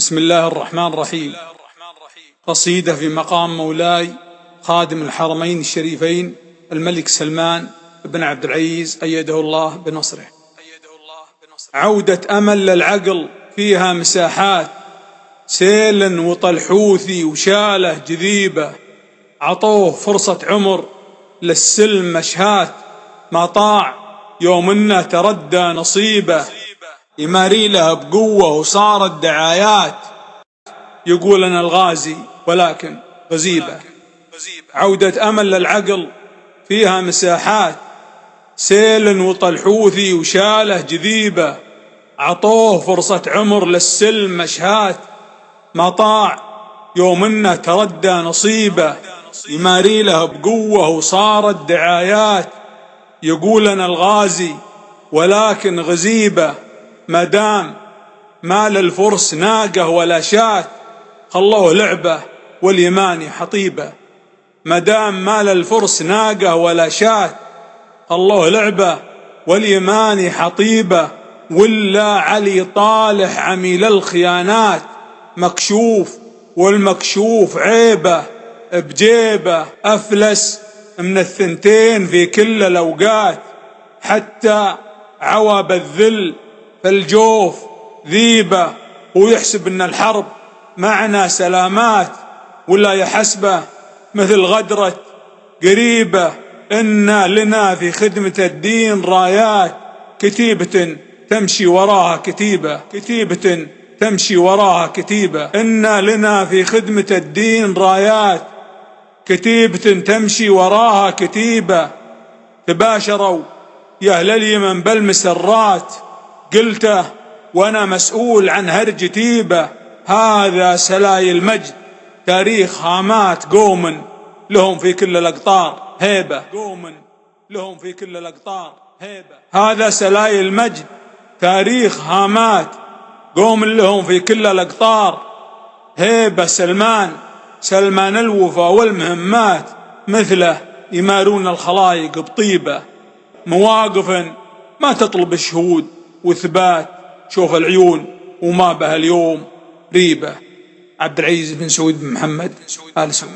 بسم الله الرحمن الرحيم. قصيدة في مقام مولاي خادم الحرمين الشريفين الملك سلمان بن عبد العزيز أيده الله بنصره. عودة أمل للعقل فيها مساحات، سيل وطلحوثي وشاله جذيبة، عطوه فرصة عمر للسلم مشهات، ما طاع يوم انه تردى نصيبه، يماري لها بقوة وصارت دعايات، يقول أنا الغازي ولكن غزيبة. عودة أمل للعقل فيها مساحات، سيل وطلحوثي وشاله جذيبة، عطوه فرصة عمر للسلم مشهات، ما طاع يوم انه تردى نصيبه، يماري لها بقوة وصارت دعايات، يقول أنا الغازي ولكن غزيبة. مادام ما للفرس ناقة ولا شات، خلوه لعبة واليماني حطيبة. مادام ما للفرس ناقة ولا شات، خلوه لعبة واليماني حطيبة. ولا علي طالح عميل الخيانات، مكشوف والمكشوف عيبة، بجيبه أفلس من الثنتين في كل الأوقات، حتى عوى بالذل فالجوف ذيبة، ويحسب ان الحرب معنا سلامات، ولا يحسبه مثل غدرة قريبة. إنا لنا في خدمة الدين رايات، كتيبة تمشي وراها كتيبة، كتيبة تمشي وراها كتيبة. إنا لنا في خدمة الدين رايات، كتيبة تمشي وراها كتيبة. تباشروا يا أهل اليمن بالمسرات، قلته وأنا مسؤول عن هرج تيبة. هذا سلاي المجد تاريخ هامات، قوم لهم في كل الأقطار هيبة، قوم لهم في كل الأقطار هيبة. هذا سلاي المجد تاريخ هامات، قوم لهم في كل الأقطار هيبة. سلمان الوفا والمهمات، مثله يمارون الخلايق بطيبة. مواقف ما تطلب الشهود وثبات، شوف العيون وما بها اليوم ريبة. عبد العزيز بن سعود بن محمد آل سعود.